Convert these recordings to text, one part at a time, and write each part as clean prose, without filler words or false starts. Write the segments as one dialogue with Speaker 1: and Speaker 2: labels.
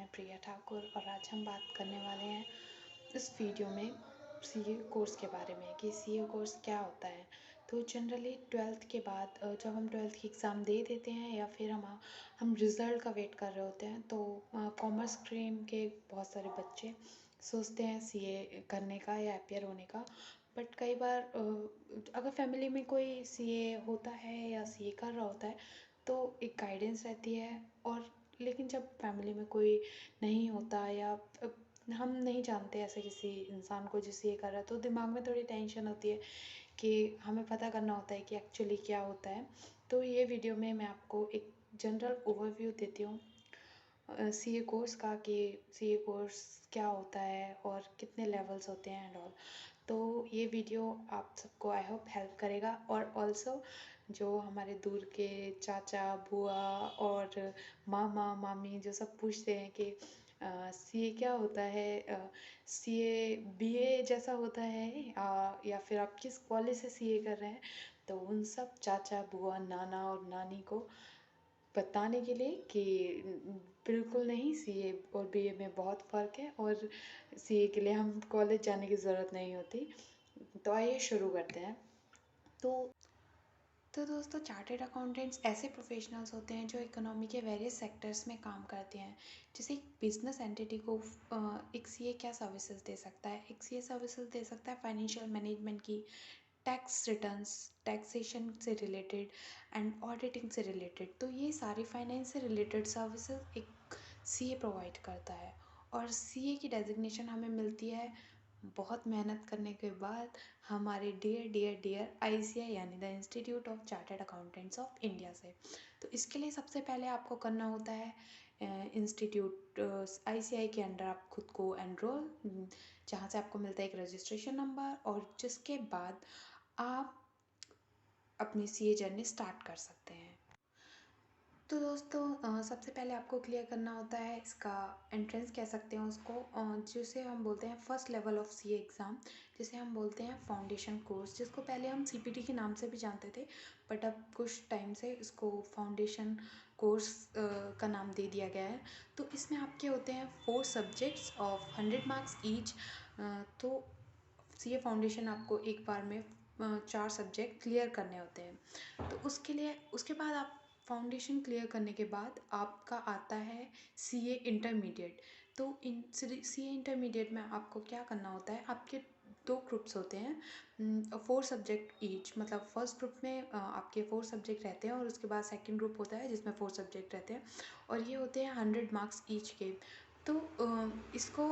Speaker 1: है प्रिया ठाकुर और आज हम बात करने वाले हैं इस वीडियो में सीए कोर्स के बारे में कि सीए कोर्स क्या होता है। तो जनरली ट्वेल्थ के बाद जब हम ट्वेल्थ की एग्ज़ाम दे देते हैं या फिर हम रिज़ल्ट का वेट कर रहे होते हैं तो कॉमर्स स्ट्रीम के बहुत सारे बच्चे सोचते हैं सीए करने का या अपीयर होने का। बट कई बार अगर फैमिली में कोई सीए होता है या सीए कर रहा होता है तो एक गाइडेंस रहती है। और लेकिन जब फैमिली में कोई नहीं होता या हम नहीं जानते ऐसे किसी इंसान को जिससे ये कर रहा है तो दिमाग में थोड़ी टेंशन होती है कि हमें पता करना होता है कि एक्चुअली क्या होता है। तो ये वीडियो में मैं आपको एक जनरल ओवरव्यू देती हूँ सीए कोर्स का कि सीए कोर्स क्या होता है और कितने लेवल्स होते हैं एंड ऑल। तो ये वीडियो आप सबको आई होप हेल्प करेगा। और ऑल्सो जो हमारे दूर के चाचा बुआ और मामा मामी जो सब पूछते हैं कि सीए क्या होता है, सीए बीए जैसा होता है या फिर आप किस कॉलेज से सीए कर रहे हैं, तो उन सब चाचा बुआ नाना और नानी को बताने के लिए कि बिल्कुल नहीं, सीए और बीए में बहुत फ़र्क है और सीए के लिए हम कॉलेज जाने की ज़रूरत नहीं होती। तो आइए शुरू करते हैं। तो दोस्तों, चार्टेड अकाउंटेंट्स ऐसे प्रोफेशनल्स होते हैं जो इकोनॉमी के वेरियस सेक्टर्स में काम करते हैं। जैसे एक बिजनेस एंटिटी को एक सीए क्या सर्विसेज दे सकता है, एक सीए सर्विसेज दे सकता है फाइनेंशियल मैनेजमेंट की, टैक्स रिटर्न्स, टैक्सेशन से रिलेटेड एंड ऑडिटिंग से रिलेटेड। तो ये सारी फाइनेंस से रिलेटेड सर्विसेज एक सीए प्रोवाइड करता है। और सीए की डेजिग्नेशन हमें मिलती है बहुत मेहनत करने के बाद हमारे डियर डियर डियर आईसीआई यानी the institute of chartered accountants of India से। तो इसके लिए सबसे पहले आपको करना होता है इंस्टीट्यूट आईसीआई के अंडर आप खुद को एनरोल, जहाँ से आपको मिलता है एक रजिस्ट्रेशन नंबर और जिसके बाद आप अपनी सीए जर्नी स्टार्ट कर सकते हैं। तो दोस्तों, सबसे पहले आपको क्लियर करना होता है इसका एंट्रेंस कह सकते हैं उसको, जिसे हम बोलते हैं first level of CA exam, जिसे हम बोलते हैं फाउंडेशन कोर्स, जिसको पहले हम सीपीटी के नाम से भी जानते थे बट अब कुछ टाइम से इसको फाउंडेशन कोर्स का नाम दे दिया गया है। तो इसमें आपके होते हैं 4 सब्जेक्ट्स ऑफ 100 मार्क्स ईच। तो सीए फाउंडेशन आपको एक बार में 4 सब्जेक्ट क्लियर करने होते हैं। तो उसके बाद आप फाउंडेशन क्लियर करने के बाद आपका आता है सीए इंटरमीडिएट। तो इन सीए इंटरमीडिएट में आपको क्या करना होता है, आपके 2 ग्रुप्स होते हैं, 4 सब्जेक्ट ईच। मतलब फर्स्ट ग्रुप में आपके 4 सब्जेक्ट रहते हैं और उसके बाद सेकंड ग्रुप होता है जिसमें 4 सब्जेक्ट रहते हैं और ये होते हैं 100 मार्क्स ईच के। तो इसको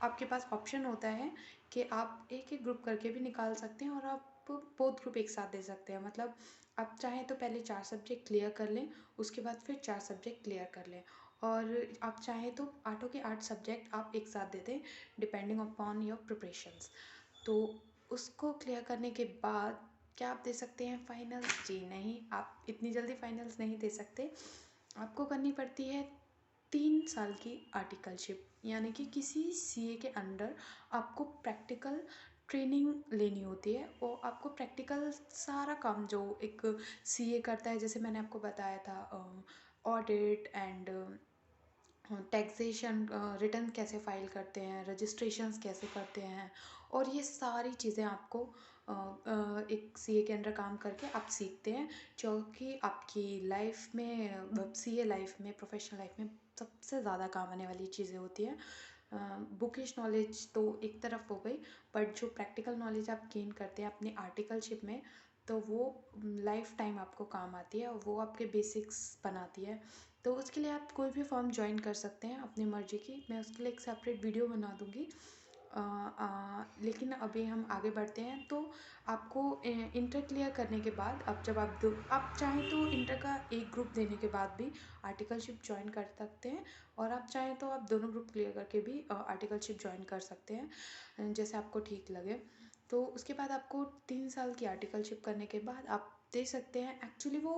Speaker 1: आपके पास ऑप्शन होता है कि आप एक एक ग्रुप करके भी निकाल सकते हैं और आप बोथ ग्रुप एक साथ दे सकते हैं। मतलब आप चाहें तो पहले 4 सब्जेक्ट क्लियर कर लें, उसके बाद फिर 4 सब्जेक्ट क्लियर कर लें, और आप चाहें तो आठों के 8 सब्जेक्ट आप एक साथ दे दें डिपेंडिंग अपॉन योर प्रिपरेशंस। तो उसको क्लियर करने के बाद क्या आप दे सकते हैं फाइनल्स? जी नहीं, आप इतनी जल्दी फाइनल्स नहीं दे सकते। आपको करनी पड़ती है 3 साल की आर्टिकलशिप, यानी कि किसी सीए के अंडर आपको प्रैक्टिकल ट्रेनिंग लेनी होती है और आपको प्रैक्टिकल सारा काम जो एक सीए करता है, जैसे मैंने आपको बताया था ऑडिट एंड टैक्सेशन, रिटर्न कैसे फाइल करते हैं, रजिस्ट्रेशंस कैसे करते हैं, और ये सारी चीज़ें आपको एक सीए के अंडर काम करके आप सीखते हैं, जो कि आपकी लाइफ में, सीए लाइफ में, प्रोफेशनल लाइफ में सबसे ज़्यादा काम आने वाली चीज़ें होती हैं। बुकिश नॉलेज तो एक तरफ हो गई, बट जो प्रैक्टिकल नॉलेज आप गेन करते हैं अपनी आर्टिकलशिप में, तो वो लाइफ टाइम आपको काम आती है और वो आपके बेसिक्स बनाती है। तो उसके लिए आप कोई भी फॉर्म ज्वाइन कर सकते हैं अपनी मर्ज़ी की, मैं उसके लिए एक सेपरेट वीडियो बना दूँगी। लेकिन अभी हम आगे बढ़ते हैं। तो आपको इंटर क्लियर करने के बाद अब जब आप चाहें तो इंटर का एक ग्रुप देने के बाद भी आर्टिकलशिप ज्वाइन कर सकते हैं, और आप चाहें तो आप दोनों ग्रुप क्लियर करके भी आर्टिकलशिप ज्वाइन कर सकते हैं, जैसे आपको ठीक लगे। तो उसके बाद आपको 3 साल की आर्टिकलशिप करने के बाद आप दे सकते हैं। एक्चुअली वो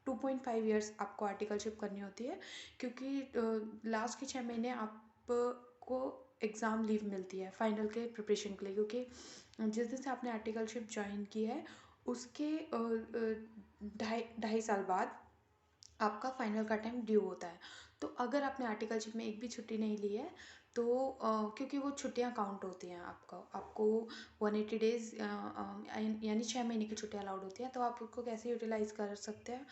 Speaker 1: 2.5 ईयर्स आपको आर्टिकलशिप करनी होती है, क्योंकि लास्ट के 6 महीने आपको एग्ज़ाम लीव मिलती है फाइनल के प्रिपरेशन के लिए, क्योंकि जिस दिन से आपने आर्टिकलशिप ज्वाइन की है उसके ढाई ढाई साल बाद आपका फाइनल का टाइम ड्यू होता है। तो अगर आपने आर्टिकलशिप में एक भी छुट्टी नहीं ली है तो क्योंकि वो छुट्टियां काउंट होती हैं, आपको आपको 180 डेज यानी 6 महीने की छुट्टियां अलाउड होती हैं, तो आप उसको कैसे यूटिलाइज कर सकते हैं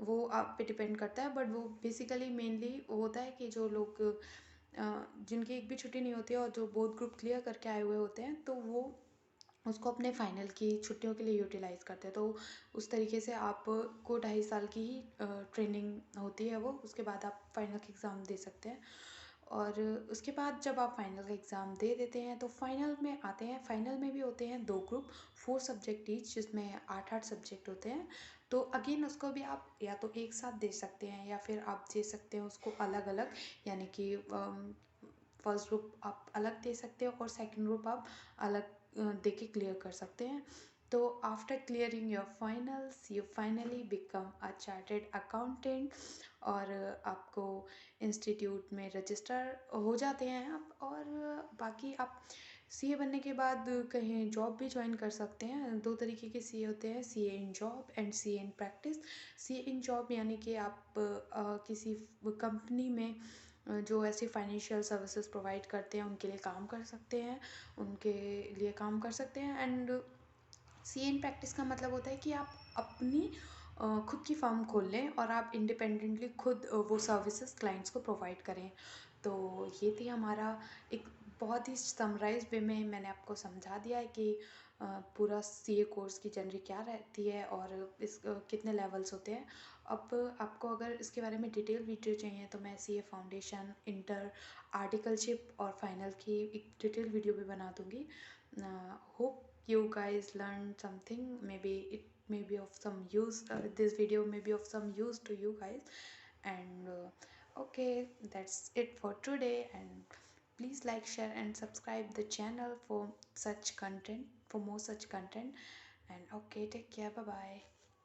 Speaker 1: वो आप पे डिपेंड करता है। बट वो बेसिकली मेनली होता है कि जो लोग जिनकी एक भी छुट्टी नहीं होती है और जो बोथ ग्रुप क्लियर करके आए हुए होते हैं, तो वो उसको अपने फाइनल की छुट्टियों के लिए यूटिलाइज़ करते हैं। तो उस तरीके से आपको 2.5 साल की ही ट्रेनिंग होती है वो, उसके बाद आप फाइनल का एग्ज़ाम दे सकते हैं। और उसके बाद जब आप फाइनल का एग्ज़ाम दे देते हैं तो फाइनल में आते हैं। फाइनल में भी होते हैं 2 ग्रुप, 4 सब्जेक्ट ईच, जिसमें 8-8 सब्जेक्ट होते हैं। तो अगेन उसको भी आप या तो एक साथ दे सकते हैं या फिर आप दे सकते हैं उसको अलग अलग, यानी कि फर्स्ट ग्रुप आप अलग दे सकते हो और सेकंड ग्रुप आप अलग दे के क्लियर कर सकते हैं। तो after clearing your finals you finally become a chartered accountant, और आपको इंस्टीट्यूट में रजिस्टर हो जाते हैं आप। और बाकी आप सीए बनने के बाद कहीं जॉब भी ज्वाइन कर सकते हैं। 2 तरीके के सीए होते हैं, CA in job and CA in practice. CA in job यानी कि आप किसी कंपनी में जो ऐसी फाइनेंशियल सर्विसेज प्रोवाइड करते हैं उनके लिए काम कर सकते हैं, उनके लिए काम कर सकते हैं। एंड सी इन प्रैक्टिस का मतलब होता है कि आप अपनी खुद की फर्म खोल लें और आप इंडिपेंडेंटली खुद वो सर्विसेज क्लाइंट्स को प्रोवाइड करें। तो ये थी हमारा एक बहुत ही समराइज वे में मैंने आपको समझा दिया है कि पूरा सीए कोर्स की जनरी क्या रहती है और इस कितने लेवल्स होते हैं। अब आपको अगर इसके बारे में डिटेल वीडियो चाहिए तो मैं सीए फाउंडेशन, इंटर, आर्टिकलशिप और फाइनल की एक डिटेल वीडियो भी बना दूँगी। Hope you guys learned something. Maybe it may be of some use. This video may be of some use to you guys. And okay, that's it for today. And please like, share, and subscribe the channel for such content, for more such content. And okay, take care. Bye bye.